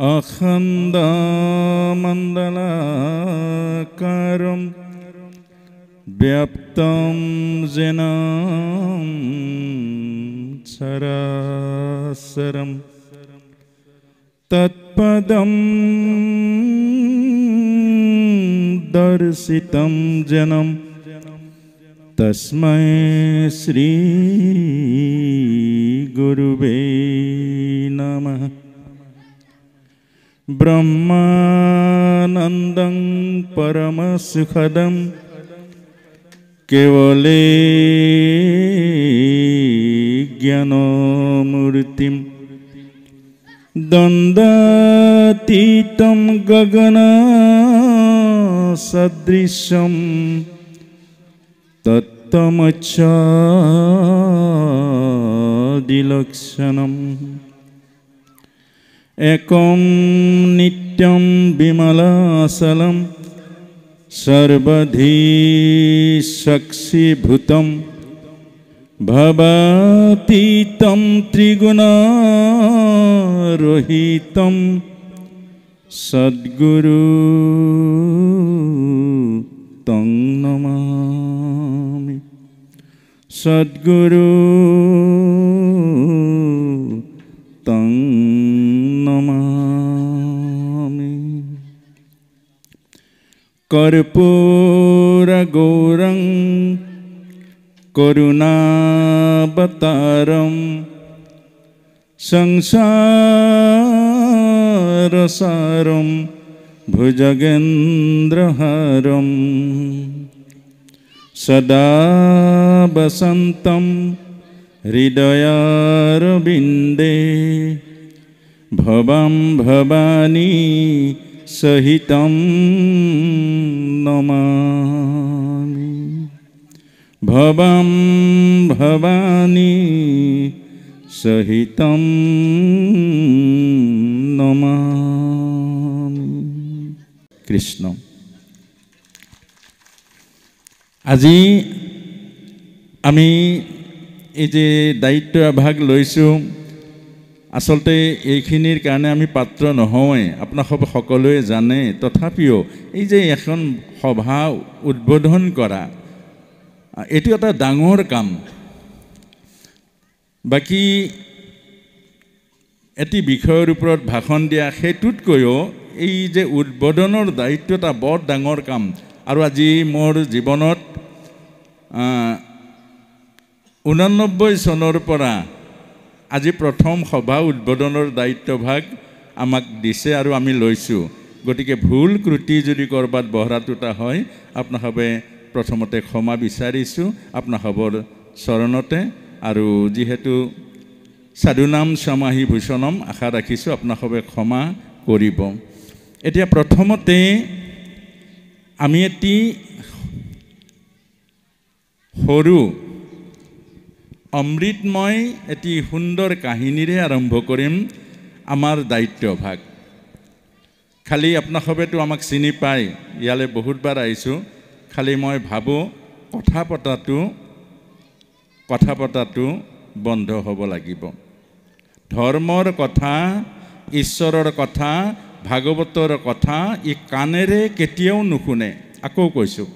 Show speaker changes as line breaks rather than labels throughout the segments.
अखण्डमण्डलाकारं व्याप्तं येन चराचरं तत्पदं दर्शितं जनं तस्मै श्री गुरुवे नमः। ब्रह्मानन्दं परमसुखदं केवले ज्ञानमूर्तिं द्वन्द्वातीतं गगनसदृशं तत्त्वमच्छादिलक्षणम् एकं नित्यं विमलाचलं सर्वधी साक्षीभूतं भवातीतं त्रिगुणरहितं सद्गुरु तं नमामि। सद्गुरु तं नमामि। कर्पूरगौरं करुणावतारं संसारसारं भुजगेन्द्रहारं सदा वसन्तं हृदयारविन्दे भवं भवानी सहितं नमामि। भवं भवानी सहितं नमामि। कृष्ण। আজি আমি এই যে দায়িত্ব এভাগ লৈছোঁ, আচলতে এইখিনিৰ কাৰণে আমি পাত্ৰ নহওঁৱে, আপোনালোক সকলোৱে জানে। তথাপিও এই যে এখন সভা উদ্বোধন কৰা, এইটো এটা ডাঙৰ কাম। বাকী এটি বিষয়ৰ ওপৰত ভাষণ দিয়া সেইটোতকৈও এই যে উদ্বোধনৰ দায়িত্ব এটা বৰ ডাঙৰ কাম। আৰু আজি মোৰ জীৱনত 89 চনৰ পৰা আজি প্ৰথম সভা উদ্বোধনৰ দায়িত্বভাগ আমাক দিছে আৰু আমি লৈছোঁ। গতিকে ভুল ত্ৰুটি যদি ক'ৰবাত বহৰাটোটা হয়, আপোনালোকে প্ৰথমতে ক্ষমা বিচাৰিছোঁ আপোনালোকৰ চৰণতে। আৰু যিহেতু সাধুনাম সমাহি ভূষণম, আশা ৰাখিছোঁ আপোনালোকে ক্ষমা কৰিব। এতিয়া প্ৰথমতে আমি এটি সৰু অমৃতময় এটি সুন্দৰ কাহিনীৰে আৰম্ভ কৰিম আমাৰ দায়িত্বভাগ। খালি আপোনালোকেতো আমাক চিনি পায়, ইয়ালৈ বহুতবাৰ আহিছোঁ। খালি মই ভাবোঁ কথা পতাটো বন্ধ হ'ব লাগিব। ধৰ্মৰ কথা, ঈশ্বৰৰ কথা, ভাগৱতৰ কথা ই কাণেৰে কেতিয়াও নুশুনে। আকৌ কৈছোঁ,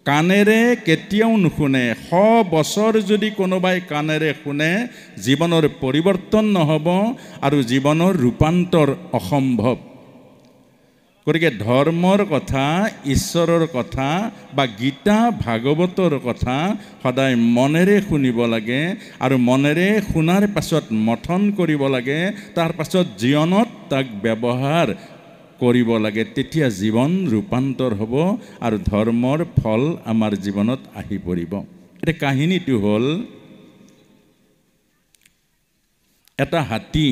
কাণেৰে কেতিয়াও নুশুনে। 100 বছৰ যদি কোনোবাই কাণেৰে শুনে, জীৱনৰ পৰিৱৰ্তন নহ'ব আৰু জীৱনৰ ৰূপান্তৰ অসম্ভৱ। গতিকে ধৰ্মৰ কথা, ঈশ্বৰৰ কথা বা গীতা ভাগৱতৰ কথা সদায় মনেৰে শুনিব লাগে আৰু মনেৰে শুনাৰ পাছত মথন কৰিব লাগে, তাৰ পাছত জীৱনত তাক ব্যৱহাৰ কৰিব লাগে। তেতিয়া জীৱন ৰূপান্তৰ হ'ব আৰু ধৰ্মৰ ফল আমাৰ জীৱনত আহি পৰিব। এতিয়া কাহিনীটো হ'ল, এটা হাতী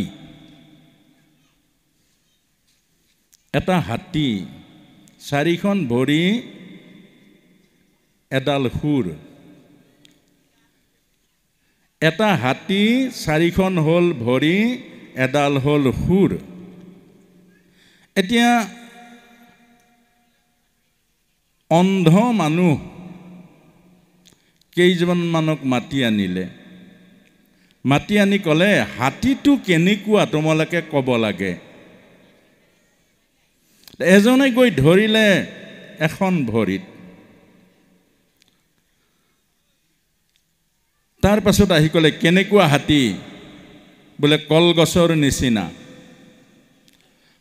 4খন ভৰি এডাল শুৰ। এটা হাতী 4খন হ'ল ভৰি, এডাল হ'ল শুৰ। এতিয়া অন্ধ মানুহ কেইজন মানুহক মাতি আনিলে। মাতি আনি ক'লে, হাতীটো কেনেকুৱা তোমালোকে ক'ব লাগে। এজনে গৈ ধৰিলে এখন ভৰিত, তাৰ পাছত আহি ক'লে কেনেকুৱা হাতী, বোলে কলগছৰ নিচিনা।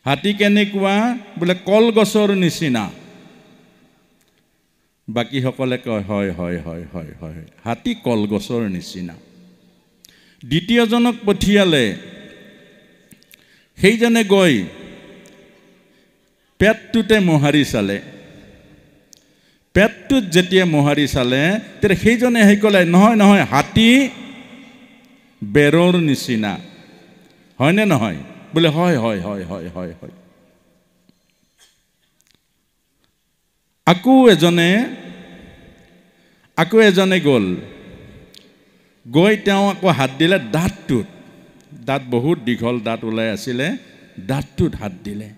হাতী কেনেকুৱা, বোলে কলগছৰ নিচিনা। বাকীসকলে কয় হয় হয় হয় হয় হয়, হাতী কলগছৰ নিচিনা। দ্বিতীয়জনক পঠিয়ালে, সেইজনে গৈ পেটটোতে মোহাৰি চালে। পেটটোত যেতিয়া মোহাৰি চালে তেতিয়া সেইজনে আহি ক'লে নহয় নহয়, হাতী বেৰৰ নিচিনা। হয়নে নহয়, বোলে হয় হয় হয় হয় হয় হয়। আকৌ এজনে গ'ল, গৈ তেওঁ আকৌ হাত দিলে দাঁতটোত। দাঁত বহুত দীঘল দাঁত ওলাই আছিলে, দাঁতটোত হাত দিলে।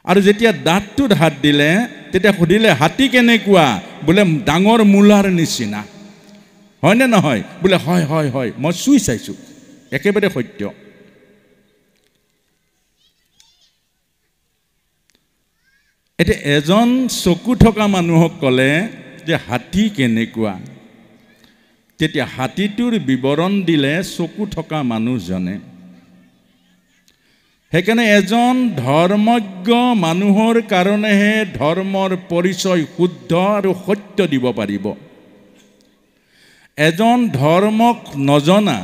আৰু যেতিয়া দাঁতটোত হাত দিলে তেতিয়া সুধিলে হাতী কেনেকুৱা, বোলে ডাঙৰ মূলাৰ নিচিনা। হয়নে নহয়, বোলে হয় হয় হয়, মই চুই চাইছোঁ, একেবাৰে সত্য। এতিয়া এজন চকু থকা মানুহক ক'লে যে হাতী কেনেকুৱা, তেতিয়া হাতীটোৰ বিৱৰণ দিলে চকু থকা মানুহজনে। সেইকাৰণে এজন ধৰ্মজ্ঞ মানুহৰ কাৰণেহে ধৰ্মৰ পৰিচয় শুদ্ধ আৰু সত্য দিব পাৰিব। এজন ধৰ্মক নজনা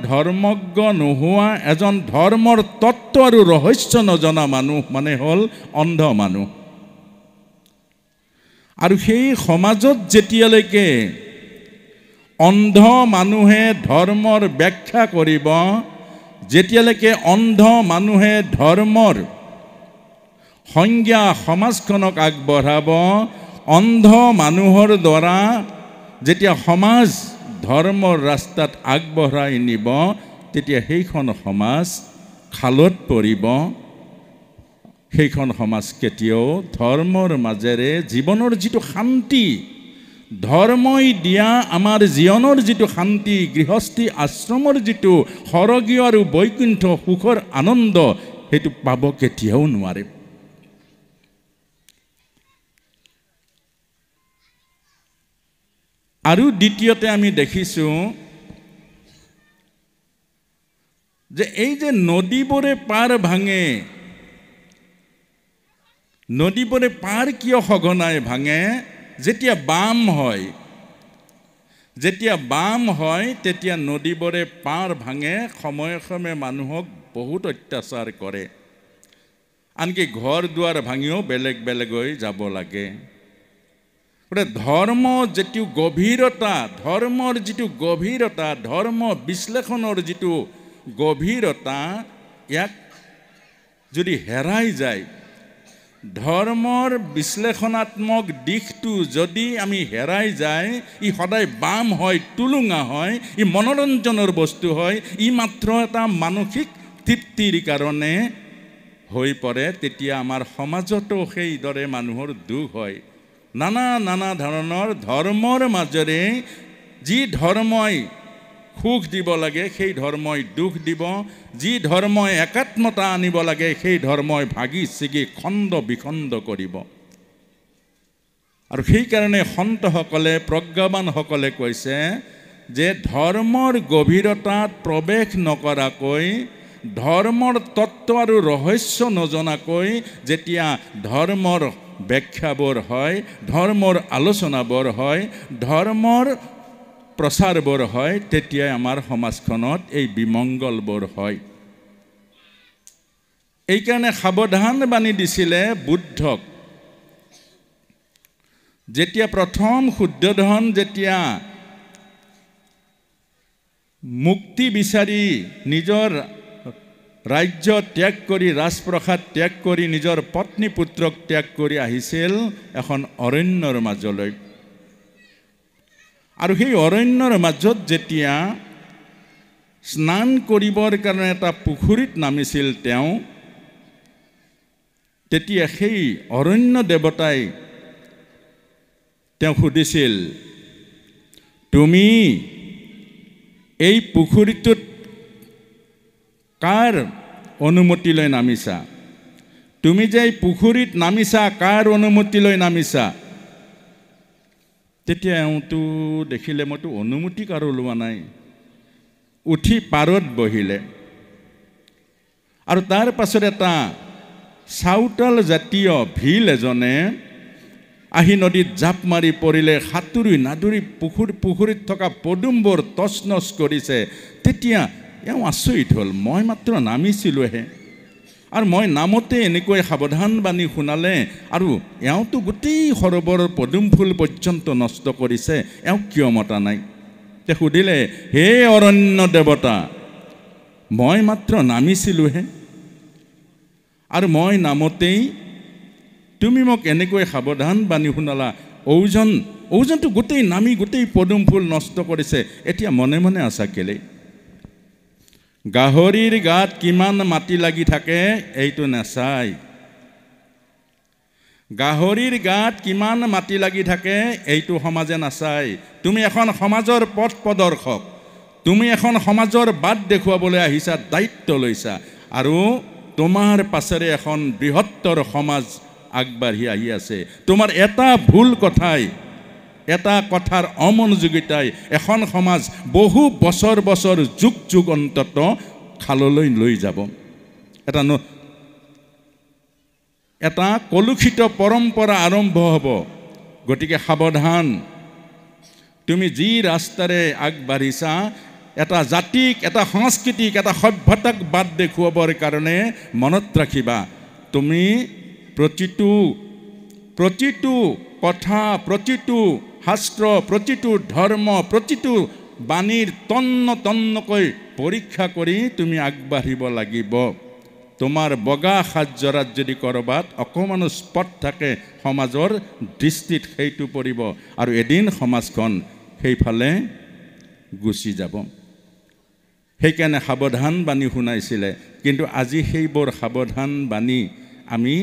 ধৰ্মজ্ঞ নোহোৱা এজন ধৰ্মৰ তত্ত্ব আৰু ৰহস্য নজনা মানুহ মানে হ'ল অন্ধ মানুহ। আৰু সেই সমাজত যেতিয়ালৈকে অন্ধ মানুহে ধৰ্মৰ ব্যাখ্যা কৰিব, যেতিয়ালৈকে অন্ধ মানুহে ধৰ্মৰ সংজ্ঞা সমাজখনক আগবঢ়াব, অন্ধ মানুহৰ দ্বাৰা যেতিয়া সমাজ ধৰ্মৰ ৰাস্তাত আগবঢ়াই নিব, তেতিয়া সেইখন সমাজ খালত পৰিব। সেইখন সমাজ কেতিয়াও ধৰ্মৰ মাজেৰে জীৱনৰ যিটো শান্তি, ধৰ্মই দিয়া আমাৰ জীৱনৰ যিটো শান্তি, গৃহস্থী আশ্ৰমৰ যিটো স্বৰ্গীয় আৰু বৈকুণ্ঠ সুখৰ আনন্দ, সেইটো পাব কেতিয়াও নোৱাৰে। আৰু দ্বিতীয়তে আমি দেখিছোঁ যে এই যে নদীবোৰে পাৰ ভাঙে, নদীবোৰে পাৰ কিয় সঘনাই ভাঙে, যেতিয়া বাম হয় তেতিয়া নদীবোৰে পাৰ ভাঙে, সময়ে সময়ে মানুহক বহুত অত্যাচাৰ কৰে, আনকি ঘৰ দুৱাৰ ভাঙিও বেলেগ বেলেগ হৈ যাব লাগে। ধৰ্ম যিটো গভীৰতা, ধৰ্মৰ যিটো গভীৰতা, ধৰ্ম বিশ্লেষণৰ যিটো গভীৰতা, ইয়াক যদি হেৰাই যায়, ধৰ্মৰ বিশ্লেষণাত্মক দিশটো যদি আমি হেৰাই যায়, ই সদায় বাম হয়, টুলুঙা হয়, ই মনোৰঞ্জনৰ বস্তু হয়, ই মাত্ৰ এটা মানসিক তৃপ্তিৰ কাৰণে হৈ পৰে, তেতিয়া আমাৰ সমাজতো সেইদৰে মানুহৰ দুখ হয়। নানা ধৰণৰ ধৰ্মৰ মাজেৰে যি ধৰ্মই সুখ দিব লাগে সেই ধৰ্মই দুখ দিব, যি ধৰ্মই একাত্মতা আনিব লাগে সেই ধৰ্মই ভাগি ছিগি খণ্ড বিখণ্ড কৰিব। আৰু সেইকাৰণে সন্তসকলে, প্ৰজ্ঞাবানসকলে কৈছে যে ধৰ্মৰ গভীৰতাত প্ৰৱেশ নকৰাকৈ, ধৰ্মৰ তত্ত্ব আৰু ৰহস্য নজনাকৈ যেতিয়া ধৰ্মৰ ব্যাখ্যাবোৰ হয়, ধৰ্মৰ আলোচনাবোৰ হয়, ধৰ্মৰ প্ৰচাৰবোৰ হয়, তেতিয়াই আমাৰ সমাজখনত এই বিমংগলবোৰ হয়। এইকাৰণে সাৱধান বাণী দিছিলে বুদ্ধক। যেতিয়া প্ৰথম শুদ্ধোধন যেতিয়া মুক্তি বিচাৰি নিজৰ ৰাজ্য ত্যাগ কৰি, ৰাজপ্ৰসাদ ত্যাগ কৰি, নিজৰ পত্নী পুত্ৰক ত্যাগ কৰি আহিছিল এখন অৰণ্যৰ মাজলৈ। আৰু সেই অৰণ্যৰ মাজত যেতিয়া স্নান কৰিবৰ কাৰণে এটা পুখুৰীত নামিছিল তেওঁ, তেতিয়া সেই অৰণ্য দেৱতাই তেওঁ সুধিছিল, তুমি এই পুখুৰীটোত কাৰ অনুমতি লৈ নামিছা? তুমি যে পুখুৰীত নামিছা কাৰ অনুমতি লৈ নামিছা? তেতিয়া এওঁটো দেখিলে মইতো অনুমতি কাৰো লোৱা নাই, উঠি পাৰত বহিলে। আৰু তাৰ পাছত এটা চাউতাল জাতীয় ভিল এজনে আহি নদীত জাপ মাৰি পৰিলে, সাঁতুৰি নাদুৰি পুখুৰীত থকা পদুমবোৰ তছনছ কৰিছে। তেতিয়া এওঁ আচৰিত হ'ল, মই মাত্ৰ নামিছিলোঁহে, আৰু মই নামতে এনেকৈ সাৱধান বাণী শুনালে, আৰু এওঁতো গোটেই সৰোবৰৰ পদুম ফুল পৰ্যন্ত নষ্ট কৰিছে, এওঁ কিয় মতা নাই? তে সুধিলে, হে অৰণ্য দেৱতা, মই মাত্ৰ নামিছিলোঁহে, আৰু মই নামতেই তুমি মোক এনেকৈ সাৱধান বাণী শুনালা। ঔজনটো গোটেই নামি গোটেই পদুম ফুল নষ্ট কৰিছে, এতিয়া মনে মনে আছা কেলে? গাহৰিৰ গাত কিমান মাটি লাগি থাকে এইটো নাচাই, গাহৰিৰ গাত কিমান মাটি লাগি থাকে এইটো সমাজে নাচায়। তুমি এখন সমাজৰ পথ প্ৰদৰ্শক, তুমি এখন সমাজৰ বাট দেখুৱাবলৈ আহিছা, দায়িত্ব লৈছা, আৰু তোমাৰ পাছেৰে এখন বৃহত্তৰ সমাজ আগবাঢ়ি আহি আছে। তোমাৰ এটা ভুল কথাই, এটা কথাৰ অমনোযোগিতাই এখন সমাজ বহু বছৰ বছৰ যুগ যুগ অন্তত খাললৈ লৈ যাব। এটা কলুষিত পৰম্পৰা আৰম্ভ হ'ব। গতিকে সাৱধান, তুমি যি ৰাস্তাৰে আগবাঢ়িছা, এটা জাতিক, এটা সংস্কৃতিক, এটা সভ্যতাক বাট দেখুৱাবৰ কাৰণে মনত ৰাখিবা, তুমি প্ৰতিটো কথা, প্ৰতিটো শাস্ত্ৰ, প্ৰতিটো ধৰ্ম, প্ৰতিটো বাণীৰ তন্নকৈ পৰীক্ষা কৰি তুমি আগবাঢ়িব লাগিব। তোমাৰ বগা সাজজৰাত যদি ক'ৰবাত অকণমানো স্পট থাকে, সমাজৰ দৃষ্টিত সেইটো পৰিব, আৰু এদিন সমাজখন সেইফালে গুচি যাব। সেইকাৰণে সাৱধান বাণী শুনাইছিলে, কিন্তু আজি সেইবোৰ সাৱধান বাণী আমি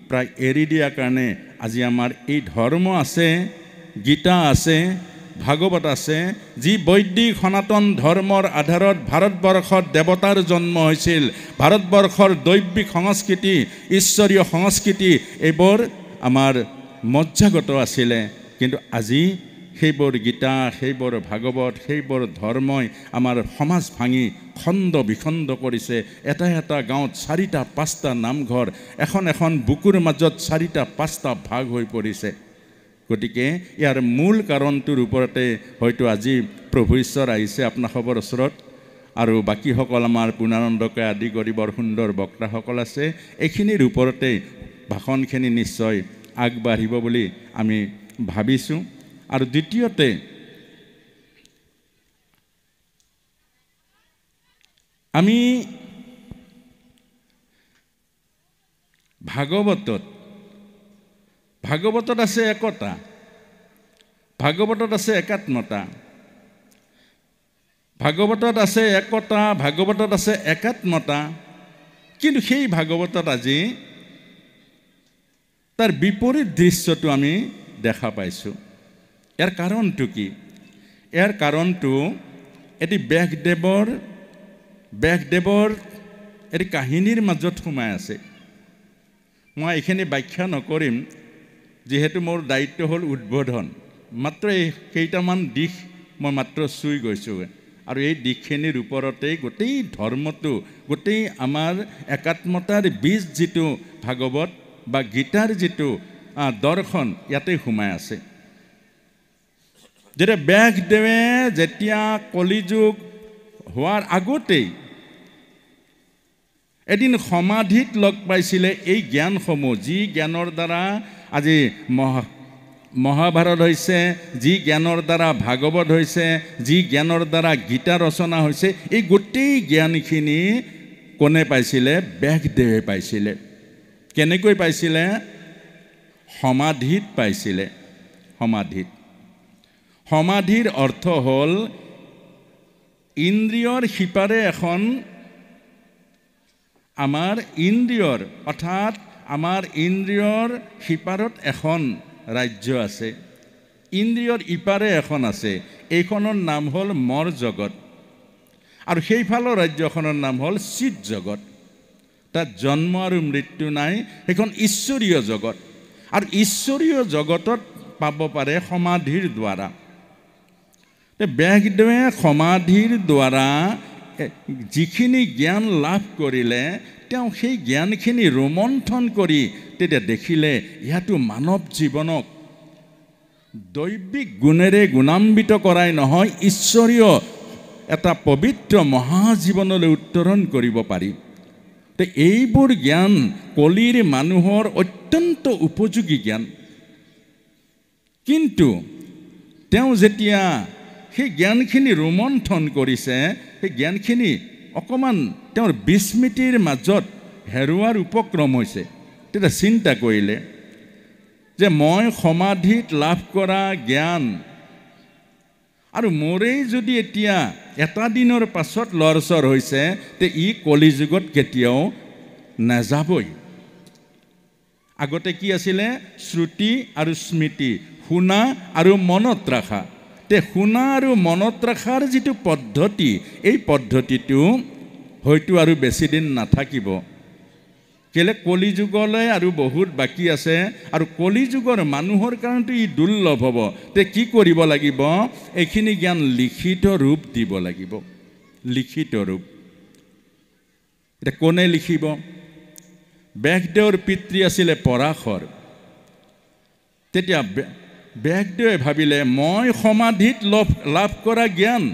প্ৰায় এৰি দিয়াৰ কাৰণে আজি আমাৰ এই ধৰ্ম আছে, গীতা আছে, ভাগৱত আছে, যি বৈদিক সনাতন ধৰ্মৰ আধাৰত ভাৰতবৰ্ষত দেৱতাৰ জন্ম হৈছিল, ভাৰতবৰ্ষৰ দৈবিক সংস্কৃতি, ঈশ্বৰীয় সংস্কৃতি, এইবোৰ আমাৰ মজ্জাগত আছিলে। কিন্তু আজি সেইবোৰ গীতা, সেইবোৰ ভাগৱত, সেইবোৰ ধৰ্মই আমাৰ সমাজ ভাঙি খণ্ড বিখণ্ড কৰিছে। এটা এটা গাঁৱত 4টা 5টা নামঘৰ, এখন বুকুৰ মাজত 4টা 5টা ভাগ হৈ পৰিছে। গতিকে ইয়াৰ মূল কাৰণটোৰ ওপৰতে হয়তো আজি প্ৰভু ঈশ্বৰ আহিছে আপোনালোকৰ ওচৰত, আৰু বাকীসকল আমাৰ পূৰ্ণানন্দকে আদি কৰি বৰ সুন্দৰ বক্তাসকল আছে, এইখিনিৰ ওপৰতে ভাষণখিনি নিশ্চয় আগবাঢ়িব বুলি আমি ভাবিছোঁ। আৰু দ্বিতীয়তে আমি ভাগৱতত আছে একতা, ভাগৱতত আছে একাত্মতা, ভাগৱতত আছে একতা, ভাগৱতত আছে একাত্মতা, কিন্তু সেই ভাগৱতত আজি তাৰ বিপৰীত দৃশ্যটো আমি দেখা পাইছোঁ। ইয়াৰ কাৰণটো কি? ইয়াৰ কাৰণটো এটি ব্যাসদেৱৰ এটি কাহিনীৰ মাজত সোমাই আছে। মই এইখিনি ব্যাখ্যা নকৰিম, যিহেতু মোৰ দায়িত্ব হ'ল উদ্বোধন। মাত্ৰ এই কেইটামান দিশ মই মাত্ৰ চুই গৈছোঁ, আৰু এই দিশখিনিৰ ওপৰতেই গোটেই ধৰ্মটো, গোটেই আমাৰ একাত্মতাৰ বীজ যিটো ভাগৱত বা গীতাৰ যিটো দৰ্শন, ইয়াতে সোমাই আছে। ব্যাসদেৱে যেতিয়া কলিযুগ হোৱাৰ আগতেই এদিন সমাধিত লগ পাইছিলে এই জ্ঞানসমূহ, যি জ্ঞানৰ দ্বাৰা আজি মহাভাৰত হৈছে, যি জ্ঞানৰ দ্বাৰা ভাগৱত হৈছে, যি জ্ঞানৰ দ্বাৰা গীতা ৰচনা হৈছে, এই গোটেই জ্ঞানখিনি কোনে পাইছিলে? ব্যাসদেৱে পাইছিলে। কেনেকৈ পাইছিলে? সমাধিত পাইছিলে। সমাধিৰ অৰ্থ হ'ল ইন্দ্ৰিয়ৰ সিপাৰে এখন, আমাৰ ইন্দ্ৰিয়ৰ অৰ্থাৎ আমাৰ ইন্দ্ৰিয়ৰ সিপাৰত এখন ৰাজ্য আছে, ইন্দ্ৰিয়ৰ ইপাৰে এখন আছে, এইখনৰ নাম হ'ল মৰ জগত। আৰু সেইফালৰ ৰাজ্যখনৰ নাম হ'ল চিত জগত। তাত জন্ম আৰু মৃত্যু নাই, সেইখন ঈশ্বৰীয় জগত। আৰু ঈশ্বৰীয় জগতত পাব পাৰে সমাধিৰ দ্বাৰা। ব্যাসদেৱে সমাধিৰ দ্বাৰা যিখিনি জ্ঞান লাভ কৰিলে, তেওঁ সেই জ্ঞানখিনি ৰোমন্থন কৰি তেতিয়া দেখিলে ইয়াতো মানৱ জীৱনক দৈবিক গুণেৰে গুণান্বিত কৰাই নহয়, ঈশ্বৰীয় এটা পবিত্ৰ মহাজীৱনলৈ উত্তৰণ কৰিব পাৰি। এইবোৰ জ্ঞান কলিৰ মানুহৰ অত্যন্ত উপযোগী জ্ঞান। কিন্তু তেওঁ যেতিয়া সেই জ্ঞানখিনি ৰোমন্থন কৰিছে, সেই জ্ঞানখিনি অকণমান তেওঁৰ বিস্মৃতিৰ মাজত হেৰুৱাৰ উপক্ৰম হৈছে। তেতিয়া চিন্তা কৰিলে যে মই সমাধিত লাভ কৰা জ্ঞান আৰু মোৰেই যদি এতিয়া এটা দিনৰ পাছত লৰচৰ হৈছে, তে ই কলিযুগত কেতিয়াও নাযাবই। আগতে কি আছিলে? শ্ৰুতি আৰু স্মৃতি, শুনা আৰু মনত ৰখা। শুনা আৰু মনত ৰখাৰ যিটো পদ্ধতি, এই পদ্ধতিটো হয়তো আৰু বেছি দিন নাথাকিব। কেলে কলিযুগলৈ আৰু বহুত বাকী আছে, আৰু কলিযুগৰ মানুহৰ কাৰণেতো ই দুৰ্লভ হ'ব। কি কৰিব লাগিব? এইখিনি জ্ঞান লিখিত ৰূপ দিব লাগিব। লিখিত ৰূপ। এতিয়া কোনে লিখিব? ব্যাসদেৱৰ পিতৃ আছিলে পৰাশৰ। তেতিয়া ব্যাসদেৱে ভাবিলে মই সমাধিত লাভ কৰা জ্ঞান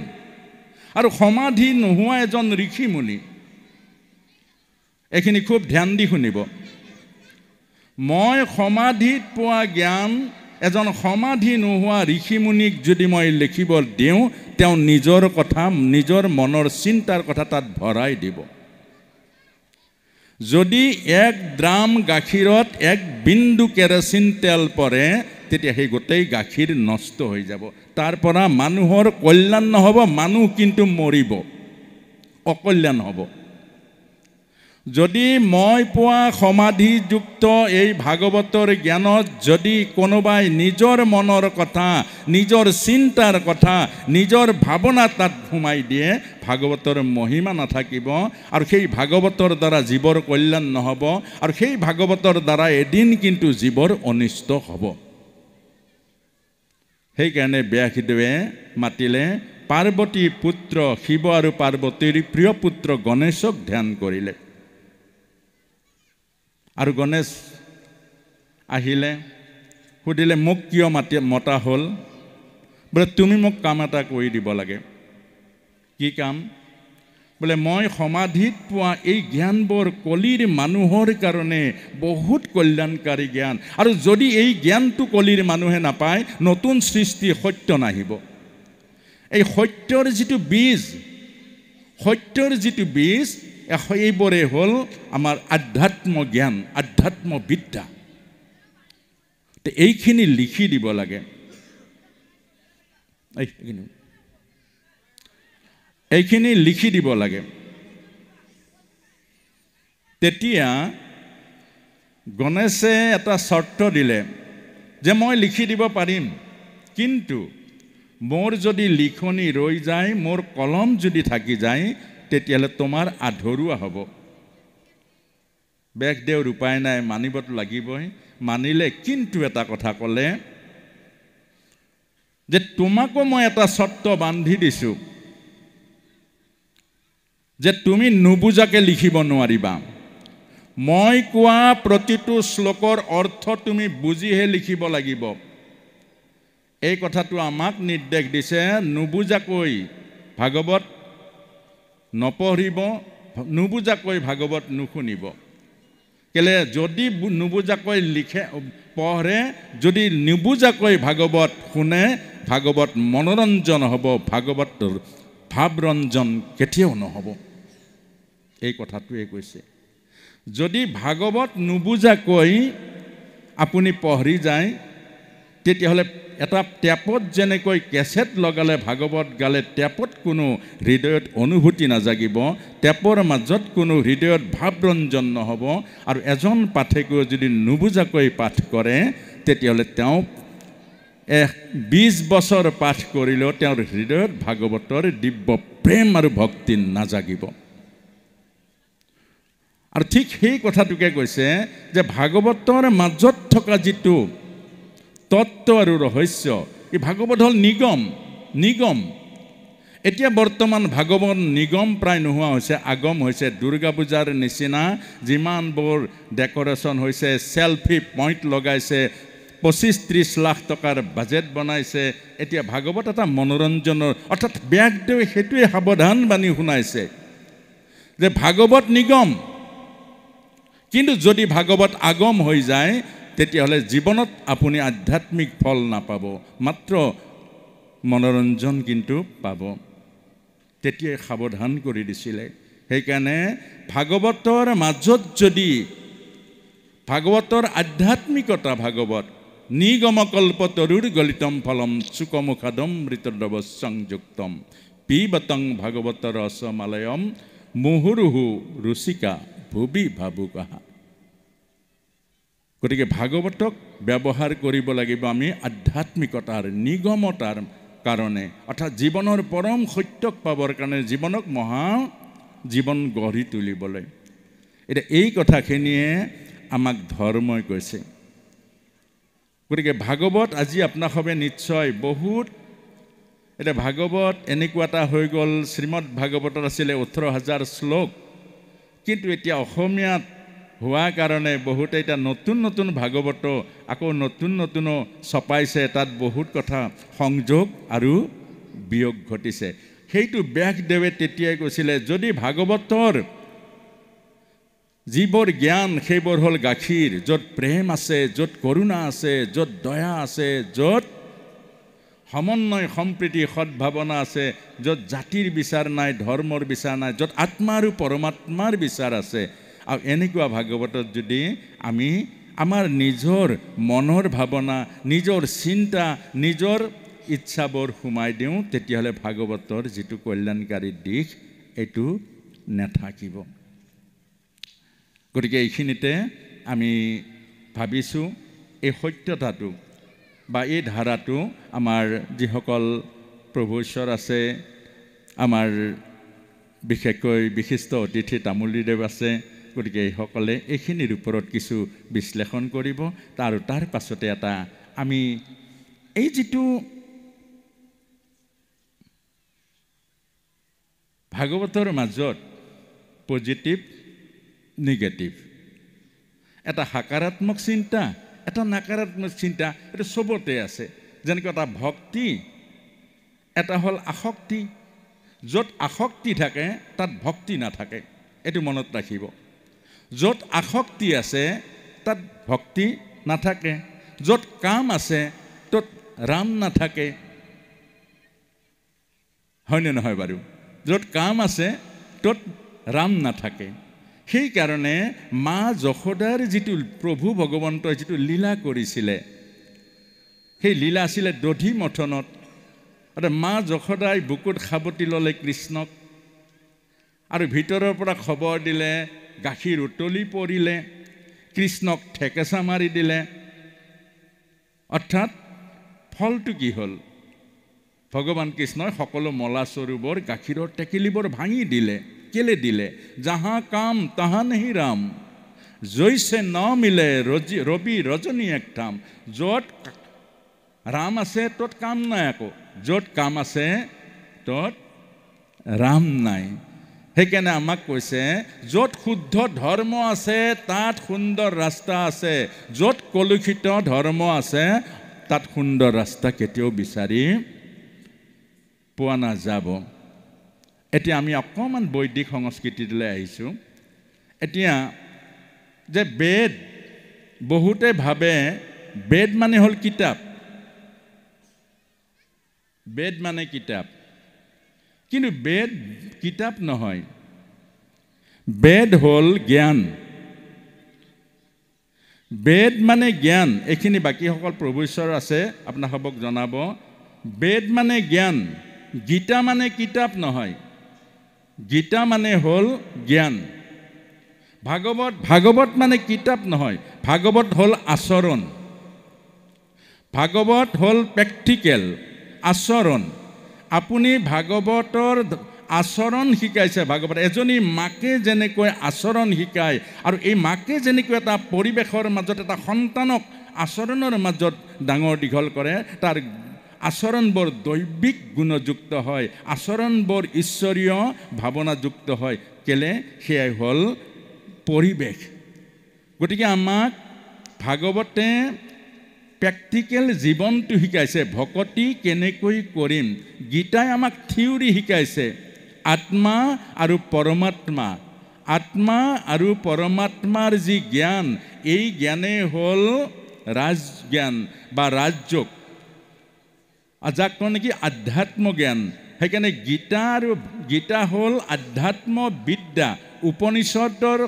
আৰু সমাধি নোহোৱা এজন ঋষিমুনি, এইখিনি খুব ধ্যান দি শুনিব। মই সমাধিত পোৱা জ্ঞান এজন সমাধি নোহোৱা ঋষিমুনিক যদি মই লিখিব দিওঁ, তেওঁ নিজৰ কথা, নিজৰ মনৰ চিন্তাৰ কথা তাত ভৰাই দিব। যদি 1 ড্ৰাম গাখীৰত 1 বিন্দু কেৰাচিন তেল পৰে, তেতিয়া সেই গোটেই গাখীৰ নষ্ট হৈ যাব। তাৰ পৰা মানুহৰ কল্যাণ নহ'ব, মানুহ কিন্তু মৰিব, অকল্যাণ হ'ব। যদি মই পোৱা সমাধিযুক্ত এই ভাগৱতৰ জ্ঞানত যদি কোনোবাই নিজৰ মনৰ কথা, নিজৰ চিন্তাৰ কথা, নিজৰ ভাৱনা তাত সোমাই দিয়ে, ভাগৱতৰ মহিমা নাথাকিব, আৰু সেই ভাগৱতৰ দ্বাৰা জীৱৰ কল্যাণ নহ'ব, আৰু সেই ভাগৱতৰ দ্বাৰা এদিন কিন্তু জীৱৰ অনিষ্ট হ'ব। সেইকাৰণে ব্যাসদেৱে মাতিলে পাৰ্বতী পুত্ৰ শিৱ আৰু পাৰ্বতীৰ প্ৰিয় পুত্ৰ গণেশক ধ্যান কৰিলে। আৰু গণেশ আহিলে, সুধিলে মোক কিয় মতা হ'ল? বোলে তুমি মোক কাম এটা কৰি দিব লাগে। কি কাম? বোলে মই সমাধিত পোৱা এই জ্ঞানবোৰ কলিৰ মানুহৰ কাৰণে বহুত কল্যাণকাৰী জ্ঞান, আৰু যদি এই জ্ঞানটো কলিৰ মানুহে নাপায়, নতুন সৃষ্টি সত্য নাহিব। এই সত্যৰ যিটো বীজ, এইবোৰে হ'ল আমাৰ আধ্যাত্ম জ্ঞান, আধ্যাত্ম বিদ্যা। এইখিনি লিখি দিব লাগে। এইখিনি লিখি দিব লাগে। তেতিয়া গণেশে এটা চৰ্ত দিলে যে মই লিখি দিব পাৰিম, কিন্তু মোৰ যদি লিখনি ৰৈ যায়, মোৰ কলম যদি থাকি যায়, তেতিয়াহ'লে তোমাৰ আধৰুৱা হ'ব। ব্যাসদেৱৰ উপায় নাই, মানিবতো লাগিবই। মানিলে, কিন্তু এটা কথা ক'লে যে তোমাকো মই এটা চৰ্ত বান্ধি দিছোঁ যে তুমি নুবুজাকে লিখিব নোৱাৰিবা। মই কোৱা প্ৰতিটো শ্লোকৰ অৰ্থ তুমি বুজিহে লিখিব লাগিব। এই কথাটো আমাক নিৰ্দেশ দিছে। নুবুজাকৈ ভাগৱত নপঢ়িব, নুবুজাকৈ ভাগৱত নুশুনিব। কেলে? যদি নুবুজাকৈ পঢ়ে, যদি নুবুজাকৈ ভাগৱত শুনে, ভাগৱত মনোৰঞ্জন হ'ব, ভাগৱত ভাৱৰঞ্জন কেতিয়াও নহ'ব। এই কথাটোৱে কৈছে। যদি ভাগৱত নুবুজাকৈ আপুনি পঢ়ি যায়, তেতিয়াহ'লে এটা টেপত যেনেকৈ কেছেট লগালে ভাগৱত গালে টেপত কোনো হৃদয়ত অনুভূতি নাজাগিব, টেপৰ মাজত কোনো হৃদয়ত ভাৱৰঞ্জন নহ'ব। আৰু এজন পাঠকে যদি নুবুজাকৈ পাঠ কৰে, তেতিয়াহ'লে তেওঁ 20 বছৰ পাঠ কৰিলেও তেওঁৰ হৃদয়ত ভাগৱতৰ দিব্য প্ৰেম আৰু ভক্তি নাজাগিব। আৰু ঠিক সেই কথাটোকে কৈছে যে ভাগৱতৰ মাজত থকা যিটো তত্ত্ব আৰু ৰহস্য, এই ভাগৱত হ'ল নিগম। এতিয়া বৰ্তমান ভাগৱত নিগম প্ৰায় নোহোৱা হৈছে, আগম হৈছে। দুৰ্গা পূজাৰ নিচিনা যিমানবোৰ ডেকৰেশ্যন হৈছে, চেলফি পইণ্ট লগাইছে, 25-30 লাখ টকাৰ বাজেট বনাইছে। এতিয়া ভাগৱত এটা মনোৰঞ্জনৰ, অৰ্থাৎ ব্যাসদেৱে সেইটোৱে সাৱধান বাণী শুনাইছে যে ভাগৱত নিগম, কিন্তু যদি ভাগৱত আগম হৈ যায় তেতিয়াহ'লে জীৱনত আপুনি আধ্যাত্মিক ফল নাপাব, মাত্ৰ মনোৰঞ্জন কিন্তু পাব। তেতিয়াই সাৱধান কৰি দিছিলে। সেইকাৰণে ভাগৱতৰ মাজত যদি ভাগৱতৰ আধ্যাত্মিকতা, ভাগৱত নিগমকল্পতৰুৰ গলিতম ফলম চুকমুখাদমৃতদ্ৰৱ সংযুক্তম পিবতং ভাগৱতৰ ৰসমালয়ম মুহুৰুহু ৰুচিকা ভুবি ভাবুকাহা। গতিকে ভাগৱতক ব্যৱহাৰ কৰিব লাগিব আমি আধ্যাত্মিকতাৰ, নিগমতাৰ কাৰণে, অৰ্থাৎ জীৱনৰ পৰম সত্যক পাবৰ কাৰণে, জীৱনক জীৱন গঢ়ি তুলিবলৈ। এতিয়া এই কথাখিনিয়ে আমাক ধৰ্মই কৈছে। গতিকে ভাগৱত আজি আপোনাসৱে নিশ্চয় বহুত, এতিয়া ভাগৱত এনেকুৱা এটা হৈ গ'ল, শ্ৰীমদ ভাগৱতত আছিলে 18,000 শ্লোক, কিন্তু এতিয়া অসমীয়াত হোৱা কাৰণে বহুতে এতিয়া নতুন ভাগৱত আকৌ নতুন ছপাইছে, তাত বহুত কথা সংযোগ আৰু বিয়োগ ঘটিছে। সেইটো ব্যাসদেৱে তেতিয়াই কৈছিলে, যদি ভাগৱতৰ যিবোৰ জ্ঞান সেইবোৰ হ'ল গাখীৰ, য'ত প্ৰেম আছে, য'ত কৰোণা আছে, য'ত দয়া আছে, য'ত সমন্বয় সম্প্ৰীতি সদ্ভাৱনা আছে, য'ত জাতিৰ বিচাৰ নাই, ধৰ্মৰ বিচাৰ নাই, য'ত আত্মা আৰু পৰমাত্মাৰ বিচাৰ আছে। আৰু এনেকুৱা ভাগৱতত যদি আমি আমাৰ নিজৰ মনৰ ভাৱনা, নিজৰ চিন্তা, নিজৰ ইচ্ছাবোৰ সোমাই দিওঁ, তেতিয়াহ'লে ভাগৱতৰ যিটো কল্যাণকাৰী দিশ এইটো নাথাকিব। গতিকে এইখিনিতে আমি ভাবিছোঁ এই সত্যতাটো বা এই ধাৰাটো আমাৰ যিসকল প্ৰভু ঈশ্বৰ আছে, আমাৰ বিশেষকৈ বিশিষ্ট অতিথি তামুলীদেৱ আছে, গতিকে এইসকলে এইখিনিৰ ওপৰত কিছু বিশ্লেষণ কৰিব। আৰু তাৰ পাছতে এটা আমি এই যিটো ভাগৱতৰ মাজত পজিটিভ নিগেটিভ, এটা সাকাৰাত্মক চিন্তা, এটা নাকাৰাত্মক চিন্তা, এইটো চবতে আছে। যেনেকৈ এটা ভক্তি, এটা হ'ল আসক্তি। য'ত আসক্তি থাকে তাত ভক্তি নাথাকে, এইটো মনত ৰাখিব। য'ত আসক্তি আছে তাত ভক্তি নাথাকে, য'ত কাম আছে ত'ত ৰাম নাথাকে, হয়নে নহয় বাৰু? য'ত কাম আছে ত'ত ৰাম নাথাকে। সেইকাৰণে মা যশোদাৰ যিটো প্ৰভু ভগৱন্তই যিটো লীলা কৰিছিলে, সেই লীলা আছিলে দধি মথনত। মা যশোদাই বুকুত সাৱটি ল'লে কৃষ্ণক, আৰু ভিতৰৰ পৰা খবৰ দিলে, গাখীৰ উতলি পৰিলে, কৃষ্ণক ঠেকেচা মাৰি দিলে। অৰ্থাৎ ফলটো কি হ'ল? ভগৱান কৃষ্ণই সকলো মলাচৰুবোৰ, গাখীৰৰ টেকেলিবোৰ ভাঙি দিলে। কেলে দিলে? যাহা কাম তাহা নেহি ৰাম, জৈছে ন মিলে ৰবি ৰজনী একঠাম। য'ত ৰাম আছে ত'ত কাম নাই, আকৌ য'ত কাম আছে ত'ত ৰাম নাই। সেইকাৰণে আমাক কৈছে, য'ত শুদ্ধ ধৰ্ম আছে তাত সুন্দৰ ৰাস্তা আছে, য'ত কলুষিত ধৰ্ম আছে তাত সুন্দৰ ৰাস্তা কেতিয়াও বিচাৰি পোৱা নাযাব। এতিয়া আমি অকণমান বৈদিক সংস্কৃতিলৈ আহিছোঁ। এতিয়া যে বেদ, বহুতে ভাবে বেদ মানে হ'ল কিতাপ, বেদ মানে কিতাপ, কিন্তু বেদ কিতাপ নহয়, বেদ হ'ল জ্ঞান। বেদ মানে জ্ঞান। এইখিনি বাকীসকল প্ৰভু ঈশ্বৰ আছে, আপোনালোকক জনাব। বেদ মানে জ্ঞান, গীতা মানে কিতাপ নহয়, গীতা মানে হ'ল জ্ঞান। ভাগৱত মানে কিতাপ নহয়, ভাগৱত হ'ল আচৰণ। ভাগৱত হ'ল প্ৰেক্টিকেল আচৰণ। আপুনি ভাগৱতৰ আচৰণ শিকাইছে। ভাগৱত এজনী মাকে যেনেকৈ আচৰণ শিকায়, আৰু এই মাকে যেনেকৈ এটা পৰিৱেশৰ মাজত এটা সন্তানক আচৰণৰ মাজত ডাঙৰ দীঘল কৰে, তাৰ আচৰণবোৰ দৈবিক গুণযুক্ত হয়, আচৰণবোৰ ঈশ্বৰীয় ভাৱনাযুক্ত হয়। কেলে? সেয়াই হ'ল পৰিৱেশ। গতিকে আমাক ভাগৱতে প্ৰেক্টিকেল জীৱনটো শিকাইছে, ভকতি কেনেকৈ কৰিম। গীতাই আমাক থিয়ৰী শিকাইছে, আত্মা আৰু পৰমাত্মা। আত্মা আৰু পৰমাত্মাৰ যি জ্ঞান, এই জ্ঞানেই হ'ল ৰাজজ্ঞান বা ৰাজযোগ, যাক কয় নেকি আধ্যাত্ম জ্ঞান। সেইকাৰণে গীতা হ'ল আধ্যাত্ম বিদ্যা, উপনিষদৰ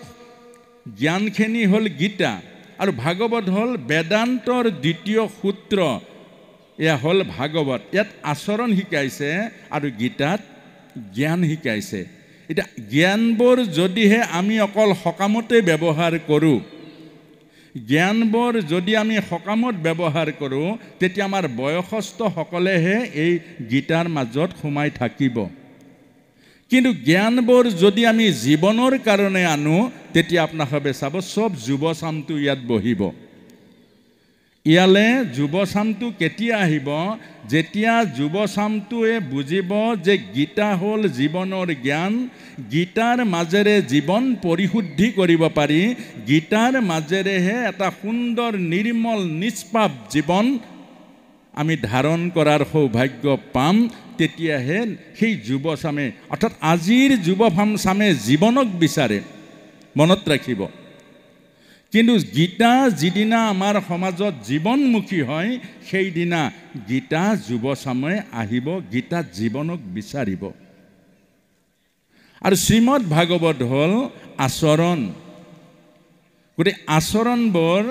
জ্ঞানখিনি হ'ল গীতা, আৰু ভাগৱত হ'ল বেদান্তৰ দ্বিতীয় সূত্ৰ। এয়া হ'ল ভাগৱত। ইয়াত আচৰণ শিকাইছে আৰু গীতাত জ্ঞান শিকাইছে। এতিয়া জ্ঞানবোৰ যদিহে আমি অকল সকামতে ব্যৱহাৰ কৰোঁ, জ্ঞানবোৰ যদি আমি সকামত ব্যৱহাৰ কৰোঁ, তেতিয়া আমাৰ বয়সস্থসকলেহে এই গীতাৰ মাজত সোমাই থাকিব। কিন্তু জ্ঞানবোৰ যদি আমি জীৱনৰ কাৰণে আনো, তেতিয়া আপোনালোকে চাব চব যুৱচামটো ইয়াত বহিব। ইয়ালৈ যুৱচামটো কেতিয়া আহিব? যেতিয়া যুৱচামটোৱে বুজিব যে গীতা হ'ল জীৱনৰ জ্ঞান, গীতাৰ মাজেৰে জীৱন পৰিশুদ্ধি কৰিব পাৰি, গীতাৰ মাজেৰেহে এটা সুন্দৰ নিৰ্মল নিষ্পাপ জীৱন আমি ধাৰণ কৰাৰ সৌভাগ্য পাম। তেতিয়াহে সেই যুৱচামে, অৰ্থাৎ আজিৰ যুৱচামে জীৱনক বিচাৰে, মনত ৰাখিব। কিন্তু গীতা যিদিনা আমাৰ সমাজত জীৱনমুখী হয়, সেইদিনা গীতা যুৱচামে আহিব, গীতাত জীৱনক বিচাৰিব। আৰু শ্ৰীমদ ভাগৱত হ'ল আচৰণ। গতিকে আচৰণবোৰ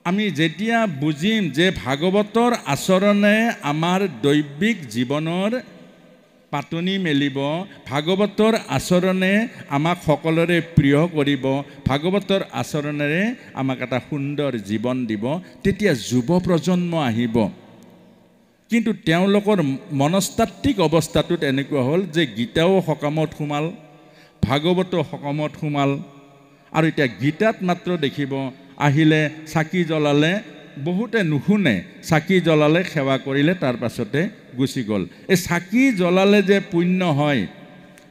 আমি যেতিয়া বুজিম যে ভাগৱতৰ আচৰণে আমাৰ দৈবিক জীৱনৰ পাতনি মেলিব, ভাগৱতৰ আচৰণে আমাক সকলোৰে প্ৰিয় কৰিব, ভাগৱতৰ আচৰণেৰে আমাক এটা সুন্দৰ জীৱন দিব, তেতিয়া যুৱ প্ৰজন্ম আহিব। কিন্তু তেওঁলোকৰ মনস্তাত্ত্বিক অৱস্থাটোত এনেকুৱা হ'ল যে গীতাও সকামত সোমাল, ভাগৱতো সকামত সোমাল, আৰু এতিয়া গীতাত মাত্ৰ দেখিব আহিলে চাকি জ্বলালে, বহুতে নুশুনে, চাকি জ্বলালে সেৱা কৰিলে, তাৰ পাছতে গুচি গ'ল। এই চাকি জ্বলালে যে পুণ্য হয়,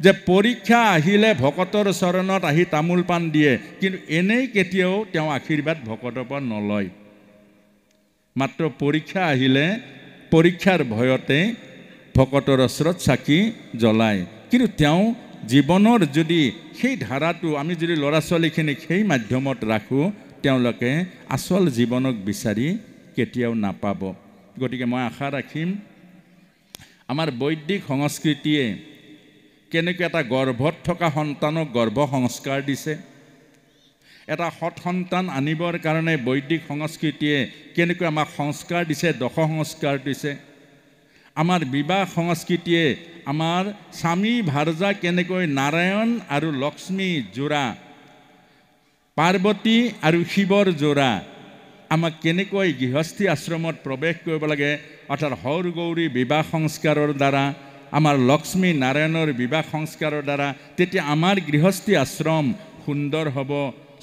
যে পৰীক্ষা আহিলে ভকতৰ চৰণত আহি তামোল পাণ দিয়ে, কিন্তু এনেই কেতিয়াও তেওঁ আশীৰ্বাদ ভকতৰ পৰা নলয়। মাত্ৰ পৰীক্ষা আহিলে পৰীক্ষাৰ ভয়তে ভকতৰ ওচৰত চাকি জ্বলায়। কিন্তু তেওঁ জীৱনৰ যদি সেই ধাৰাটো আমি যদি ল'ৰা ছোৱালীখিনিক সেই মাধ্যমত ৰাখোঁ, তেওঁলোকে আচল জীৱনক বিচাৰি কেতিয়াও নাপাব। গতিকে মই আশা ৰাখিম আমাৰ বৈদিক সংস্কৃতিয়ে কেনেকৈ এটা গৰ্ভত থকা সন্তানক গৰ্ভ সংস্কাৰ দিছে, এটা সৎ সন্তান আনিবৰ কাৰণে বৈদিক সংস্কৃতিয়ে কেনেকৈ আমাক সংস্কাৰ দিছে, দশ সংস্কাৰ দিছে। আমাৰ বিবাহ সংস্কৃতিয়ে আমাৰ স্বামী ভাৰ্যা কেনেকৈ নাৰায়ণ আৰু লক্ষ্মী যোৰা, পাৰ্বতী আৰু শিৱৰ যোৰা, আমাক কেনেকৈ গৃহস্থী আশ্ৰমত প্ৰৱেশ কৰিব লাগে, অৰ্থাৎ হৰ গৌৰী বিবাহ সংস্কাৰৰ দ্বাৰা, আমাৰ লক্ষ্মী নাৰায়ণৰ বিবাহ সংস্কাৰৰ দ্বাৰা, তেতিয়া আমাৰ গৃহস্থী আশ্ৰম সুন্দৰ হ'ব,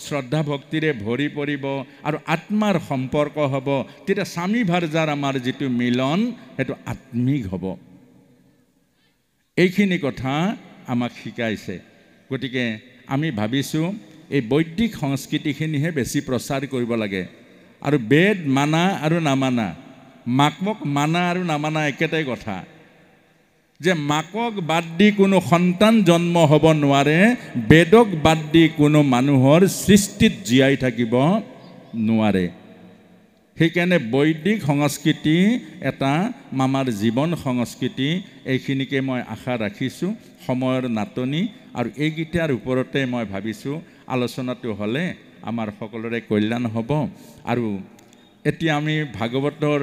শ্ৰদ্ধা ভক্তিৰে ভৰি পৰিব আৰু আত্মাৰ সম্পৰ্ক হ'ব। তেতিয়া স্বামী ভাৰ্যাৰ আমাৰ যিটো মিলন, সেইটো আত্মিক হ'ব। এইখিনি কথা আমাক শিকাইছে। গতিকে আমি ভাবিছোঁ এই বৈদিক সংস্কৃতিখিনিহে বেছি প্ৰচাৰ কৰিব লাগে। আৰু বেদ মানা আৰু নামানা, মাকক মানা আৰু নামানা একেটাই কথা, যে মাকক বাদ দি কোনো সন্তান জন্ম হ'ব নোৱাৰে, বেদক বাদ দি কোনো মানুহৰ সৃষ্টিত জীয়াই থাকিব নোৱাৰে। সেইকাৰণে বৈদিক সংস্কৃতি এটা আমাৰ জীৱন সংস্কৃতি, এইখিনিকে মই আশা ৰাখিছোঁ। সময়ৰ নাটনি আৰু এইকেইটাৰ ওপৰতে মই ভাবিছোঁ আলোচনাটো হ'লে আমাৰ সকলোৰে কল্যাণ হ'ব। আৰু এতিয়া আমি ভাগৱতৰ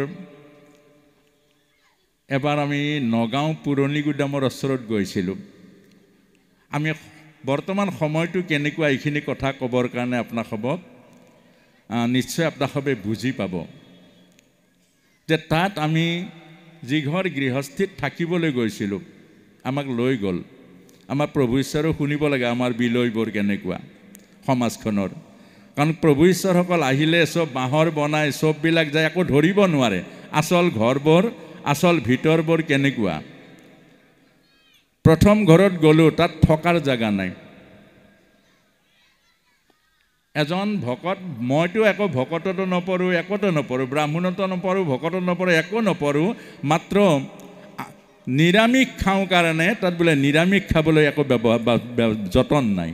এবাৰ আমি নগাঁও পুৰণি গুদামৰ ওচৰত গৈছিলোঁ। আমি বৰ্তমান সময়টো কেনেকুৱা এইখিনি কথা ক'বৰ কাৰণে আপোনাসবক নিশ্চয় আপোনাসবে বুজি পাব। যে তাত আমি যি ঘৰ গৃহস্থিত থাকিবলৈ গৈছিলোঁ আমাক লৈ গ'ল। আমাৰ প্ৰভু ঈশ্বৰেও শুনিব লাগে আমাৰ বিলৈবোৰ কেনেকুৱা সমাজখনৰ, কাৰণ প্ৰভু ঈশ্বৰসকল আহিলে চব বাঁহৰ বনাই চববিলাক যায়, একো ধৰিব নোৱাৰে আচল ঘৰবোৰ, আচল ভিতৰবোৰ কেনেকুৱা। প্ৰথম ঘৰত গ'লোঁ, তাত থকাৰ জেগা নাই। এজন ভকত, মইতো একো ভকততো নপঢ়োঁ, একোতো নপঢ়োঁ, ব্ৰাহ্মণতো নপঢ়োঁ, ভকতো নপঢ়োঁ, একো নপঢ়োঁ, মাত্ৰ নিৰামিষ খাওঁ কাৰণে তাত বোলে নিৰামিষ খাবলৈ একো যতন নাই।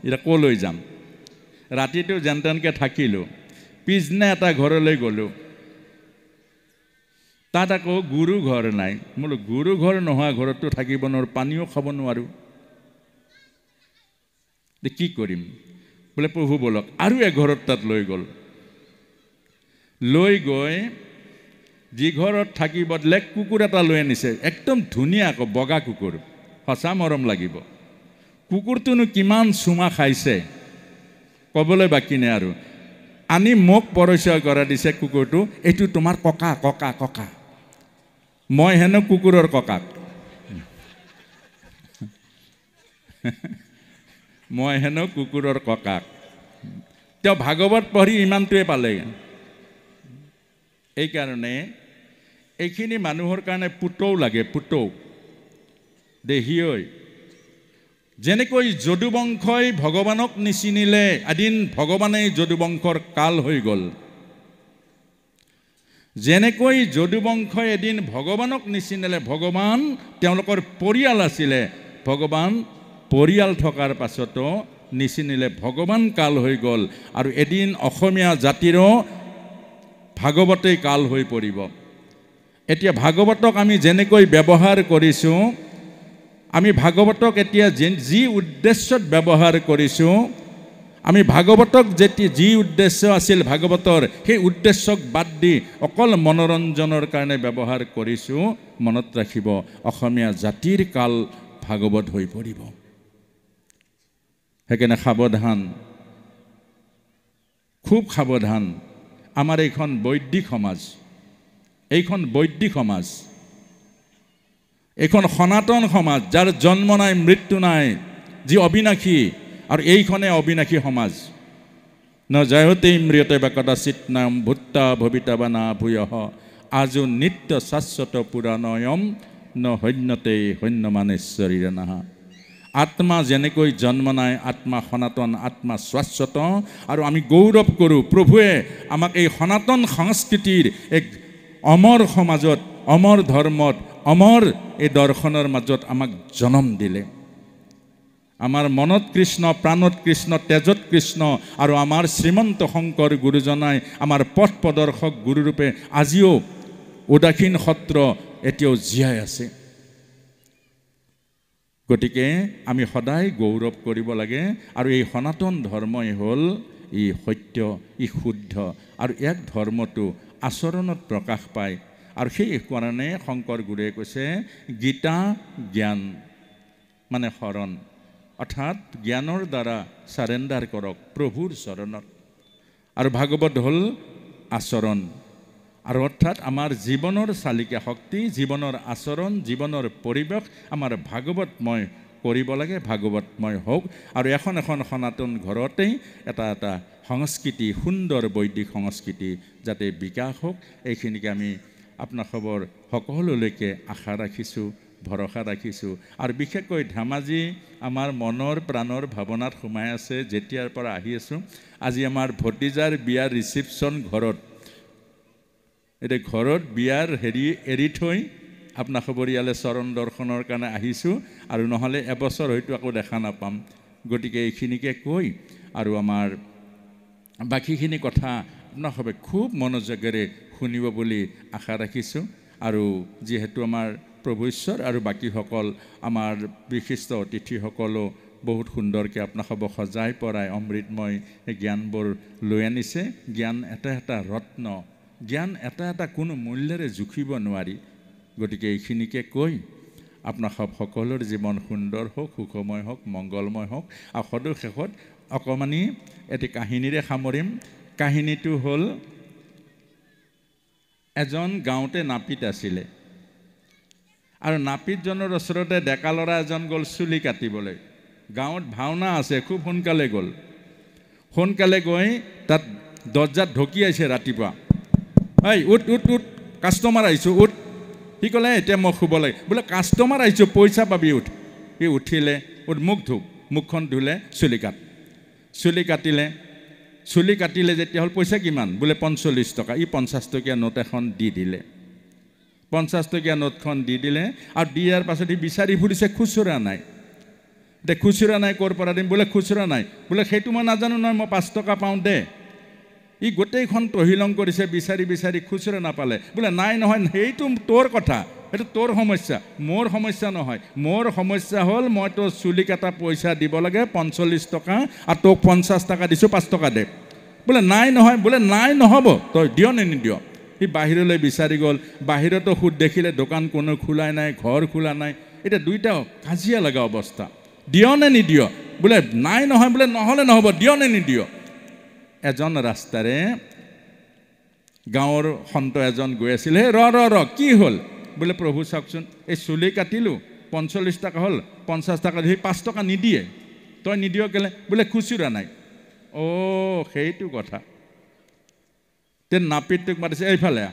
এতিয়া ক'লৈ যাম? ৰাতিটো যেন তেনকৈ থাকিলোঁ। পিছদিনা এটা ঘৰলৈ গ'লোঁ, তাত আকৌ গুৰু ঘৰ নাই। বোলো গুৰু ঘৰ নোহোৱা ঘৰততো থাকিব নোৱাৰোঁ, পানীও খাব নোৱাৰোঁ, কি কৰিম? বোলে প্ৰভু বলক, আৰু এঘৰত তাত লৈ গ'ল। লৈ গৈ যি ঘৰত থাকিব দিলে কুকুৰ এটা লৈ আনিছে, একদম ধুনীয়া আকৌ বগা কুকুৰ, সঁচা মৰম লাগিব। কুকুৰটোনো কিমান চুমা খাইছে ক'বলৈ বাকী নাই আৰু। আনি মোক পৰিচয় কৰা দিছে কুকুৰটো, এইটো তোমাৰ ককা ককা ককা। মই হেনো কুকুৰৰ ককাক, মই হেনো কুকুৰৰ ককাক। তেওঁ ভাগৱত পঢ়ি ইমানটোৱে পালে। এইকাৰণে এইখিনি মানুহৰ কাৰণে পুতৌ লাগে, পুতৌ দেহী ঐ। যেনেকৈ যদুবংশই ভগৱানক নিচিনিলে, এদিন ভগৱানেই যদুবংশৰ কাল হৈ গ'ল। যেনেকৈ যদুবংশই এদিন ভগৱানক নিচিনিলে, ভগৱান তেওঁলোকৰ পৰিয়াল আছিলে, ভগৱান পৰিয়াল থকাৰ পাছতো নিচিনিলে, ভগৱান কাল হৈ গ'ল। আৰু এদিন অসমীয়া জাতিৰো ভাগৱতেই কাল হৈ পৰিব। এতিয়া ভাগৱতক আমি যেনেকৈ ব্যৱহাৰ কৰিছোঁ, আমি ভাগৱতক এতিয়া যি উদ্দেশ্যত ব্যৱহাৰ কৰিছোঁ, আমি ভাগৱতক যি উদ্দেশ্য আছিল ভাগৱতৰ, সেই উদ্দেশ্যক বাদ দি অকল মনোৰঞ্জনৰ কাৰণে ব্যৱহাৰ কৰিছোঁ, মনত ৰাখিব অসমীয়া জাতিৰ কাল ভাগৱত হৈ পৰিব। সেইকাৰণে সাৱধান, খুব সাৱধান। আমাৰ এইখন বৈদিক সমাজ, এইখন বৈদিক সমাজ, এইখন সনাতন সমাজ, যাৰ জন্ম নাই মৃত্যু নাই, যি অবিনাশী, আৰু এইখনে অবিনাশী সমাজ। ন জয়তে ইম্ৰিয়তে বা কদাচিৎ নাম ভূত্তা ভবিতা বা না ভূয়ঃ আজো নিত্য শাশ্বত পুৰাণয়ম ন হন্যতে হন্যমানেশ্বৰীৰে নাহা। আত্মা যেনেকৈ জন্ম নাই, আত্মা সনাতন, আত্মা শাশ্বত। আৰু আমি গৌৰৱ কৰোঁ, প্ৰভুৱে আমাক এই সনাতন সংস্কৃতিৰ এক অমৰ সমাজত, অমৰ ধৰ্মত, অমৰ এই দৰ্শনৰ মাজত আমাক জন্ম দিলে। আমাৰ মনত কৃষ্ণ, প্ৰাণত কৃষ্ণ, তেজত কৃষ্ণ, আৰু আমাৰ শ্ৰীমন্ত শংকৰ গুৰুজনাই আমাৰ পথ প্ৰদৰ্শক গুৰুৰূপে আজিও উদাসীন সত্ৰ এতিয়াও জীয়াই আছে। গতিকে আমি সদায় গৌৰৱ কৰিব লাগে। আৰু এই সনাতন ধৰ্মই হ'ল ই সত্য, ই শুদ্ধ, আৰু এক ধৰ্মটো আচৰণত প্ৰকাশ পায়। আৰু সেই কাৰণে শংকৰ গুৰুৱে কৈছে গীতা জ্ঞান মানে শৰণ, অৰ্থাৎ জ্ঞানৰ দ্বাৰা চাৰেণ্ডাৰ কৰক প্ৰভুৰ চৰণত। আৰু ভাগৱত হ'ল আচৰণ, আৰু অৰ্থাৎ আমাৰ জীৱনৰ চালিকা শক্তি, জীৱনৰ আচৰণ, জীৱনৰ পৰিৱেশ আমাৰ ভাগৱতময় কৰিব লাগে, ভাগৱতময় হওক। আৰু এখন এখন সনাতন ঘৰতেই এটা এটা সংস্কৃতি, সুন্দৰ বৈদিক সংস্কৃতি যাতে বিকাশ হওক, এইখিনিকে আমি আপোনাসৱৰ সকলোলৈকে আশা ৰাখিছোঁ, ভৰসা ৰাখিছোঁ। আৰু বিশেষকৈ ধেমাজি আমাৰ মনৰ প্ৰাণৰ ভাৱনাত সোমাই আছে যেতিয়াৰ পৰা আহি আছোঁ। আজি আমাৰ ভতিজাৰ বিয়াৰ ৰিচিপশ্যন ঘৰত, এতিয়া ঘৰত বিয়াৰ এৰি থৈ আপোনাসৱৰ ইয়ালৈ চৰণ দৰ্শনৰ কাৰণে আহিছোঁ, আৰু নহ'লে এবছৰ হয়তো আকৌ দেখা নাপাম। গতিকে এইখিনিকে কৈ আৰু আমাৰ বাকীখিনি কথা আপোনাসৱে খুব মনোযোগেৰে শুনিব বুলি আশা ৰাখিছোঁ। আৰু যিহেতু আমাৰ প্ৰভু ঈশ্বৰ আৰু বাকীসকল আমাৰ বিশিষ্ট অতিথিসকলো বহুত সুন্দৰকৈ আপোনাসৱক সজাই পৰাই অমৃতময় জ্ঞানবোৰ লৈ আনিছে। জ্ঞান এটা এটা ৰত্ন, জ্ঞান এটা এটা কোনো মূল্যৰে জুখিব নোৱাৰি। গতিকে এইখিনিকে কৈ আপোনাসৱ সকলোৰ জীৱন সুন্দৰ হওক, সুখময় হওক, মংগলময় হওক। আৰু সদৌ শেষত অকণমানি এটি কাহিনীৰে সামৰিম। কাহিনীটো হ'ল এজন গাঁৱতে নাপিত আছিলে আৰু নাপিতজনৰ ওচৰতে ডেকা ল'ৰা এজন গ'ল চুলি কাটিবলৈ গাঁৱত ভাওনা আছে খুব সোনকালে গ'ল সোনকালে গৈ তাত দৰ্জাত ঢকিয়াইছে ৰাতিপুৱা এই উঠ উঠ উঠ কাষ্টমাৰ আহিছোঁ উঠ সি ক'লে এতিয়া মই শুব লাগে বোলে কাষ্টমাৰ আহিছোঁ পইচা পাবি উঠ সি উঠিলে উঠ মুখ ধুক মুখখন ধুলে চুলি কাটিলে যেতিয়া হ'ল পইচা কিমান বোলে 45 টকা ই 50 টকীয়া নোট এখন দি দিলে 50 টকীয়া নোটখন দি দিলে আৰু দিয়াৰ পাছত সি বিচাৰি ফুৰিছে খুচুৰা নাই দে খুচুৰা নাই ক'ৰ পৰা দিম বোলে খুচুৰা নাই বোলে সেইটো মই নাজানো নহয় মই 5 টকা পাওঁ দে ই গোটেইখন তহিলং কৰিছে বিচাৰি খুচুৰা নাপালে বোলে নাই নহয় সেইটো তোৰ কথা সেইটো তোৰ সমস্যা মোৰ সমস্যা নহয় মোৰ সমস্যা হ'ল মই তো চুলি কাটা পইচা দিব লাগে 45 টকা আৰু তোক 50 টকা দিছোঁ 5 টকা দে বোলে নাই নহয় বোলে নাই নহ'ব তই দিয় নে নিদিয় সি বাহিৰলৈ বিচাৰি গ'ল বাহিৰতো সুদ দেখিলে দোকান কোনো খোলাই নাই ঘৰ খোলা নাই এতিয়া দুইটা কাজিয়া লগা অৱস্থা দিয় নে নিদিয় বোলে নাই নহয় বোলে নহ'লে নহ'ব দিয় নে নিদিয় এজন ৰাস্তাৰে গাঁৱৰ সন্ত এজন গৈ আছিল হে ৰ কি হ'ল বোলে প্ৰভু চাওকচোন এই চুলি কাটিলোঁ 45 টকা হ'ল 50 টকা দি 5 টকা নিদিয়ে তই নিদিয় কেলে বোলে খুচুৰা নাই সেইটো কথা তে নাপিতটোক মাতিছে এইফালে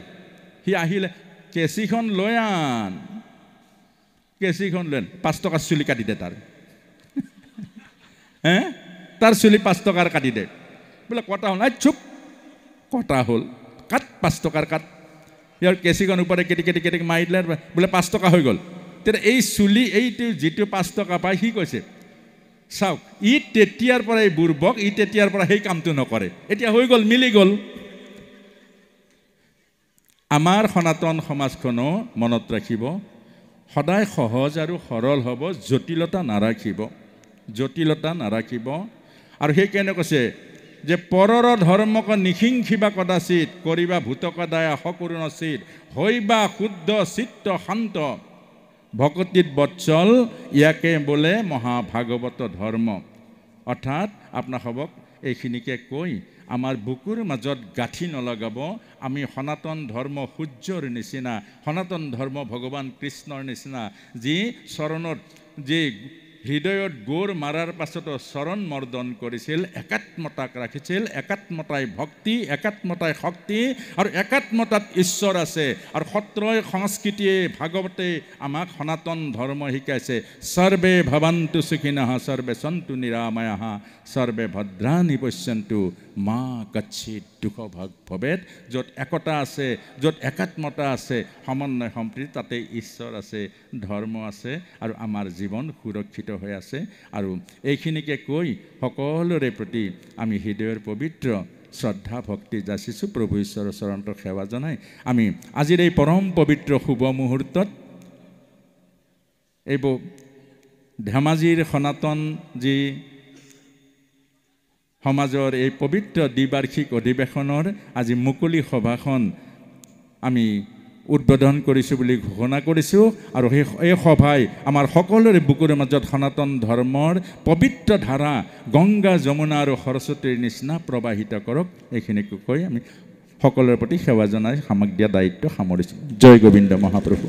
সি আহিলে কেঁচিখন লৈ আন 5 টকাৰ চুলি কাটি দে তাৰ চুলি 5 টকাৰ কাটি দে বোলে কটা হ'ল চুপ কটা হ'ল কাট 5 টকাৰ কাট ইয়াৰ কেঁচিখন ওপৰে কেটি মাৰি দিলে বোলে 5 টকা হৈ গ'ল তেতিয়া এই চুলি এইটো যিটো 5 টকা পায় সি কৈছে চাওক ই তেতিয়াৰ পৰা এই বুৰ্বক ই তেতিয়াৰ পৰা সেই কামটো নকৰে এতিয়া হৈ গ'ল মিলি গ'ল আমাৰ সনাতন সমাজখনো মনত ৰাখিব সদায় সহজ আৰু সৰল হ'ব জটিলতা নাৰাখিব আৰু সেইকাৰণে কৈছে যে পৰৰ ধৰ্মক নিহিংসিবা কদাচিত কৰিবা ভূতকদায়া সকৰুণচিত হৈবা শুদ্ধ চিত্ত শান্ত ভকতিত বৎসল ইয়াকে বোলে মহাভাগৱত ধৰ্ম অৰ্থাৎ আপোনাসৱক এইখিনিকে কৈ আমাৰ বুকুৰ মাজত গাঁঠি নলগাব আমি সনাতন ধৰ্ম সূৰ্যৰ নিচিনা সনাতন ধৰ্ম ভগৱান কৃষ্ণৰ নিচিনা যি চৰণত যি হৃদয়ত গোৰ মাৰাৰ পাছতো চৰণ মৰ্দন কৰিছিল একাত্মতাক ৰাখিছিল একাত্মতাই ভক্তি একাত্মতাই শক্তি আৰু একাত্মতাত ঈশ্বৰ আছে আৰু সত্ৰই সংস্কৃতিয়ে ভাগৱতে আমাক সনাতন ধৰ্ম শিকাইছে সৰ্বে ভৱন্তু সুখিনঃ সৰ্বে সন্তু নিৰাময়াঃ সৰ্বে ভদ্ৰাণি পশ্যন্তু মা কচ্ছিৎ দুঃখ ভৱেৎ য'ত একতা আছে য'ত একাত্মতা আছে সমন্বয় সম্প্ৰীতি তাতে ঈশ্বৰ আছে ধৰ্ম আছে আৰু আমাৰ জীৱন সুৰক্ষিত হৈ আছে আৰু এইখিনিকে কৈ সকলোৰে প্ৰতি আমি হৃদয়ৰ পবিত্ৰ শ্ৰদ্ধা ভক্তি যাচিছোঁ প্ৰভু ঈশ্বৰৰ চৰণত সেৱা জনাই আমি আজিৰ এই পৰম পবিত্ৰ শুভ মুহূৰ্তত এইবোৰ ধেমাজিৰ সনাতন যি সমাজৰ এই পবিত্ৰ দ্বিবাৰ্ষিক অধিৱেশনৰ আজি মুকলি সভাখন আমি উদ্বোধন কৰিছোঁ বুলি ঘোষণা কৰিছোঁ আৰু এই সভাই আমাৰ সকলোৰে বুকুৰ মাজত সনাতন ধৰ্মৰ পবিত্ৰ ধাৰা গংগা যমুনা আৰু সৰস্বতীৰ নিচিনা প্ৰবাহিত কৰক এইখিনিকে কৈ আমি সকলোৰে প্ৰতি সেৱা জনাই সামগ্ৰী দায়িত্ব সামৰিছোঁ জয় গোবিন্দ মহাপ্ৰভু।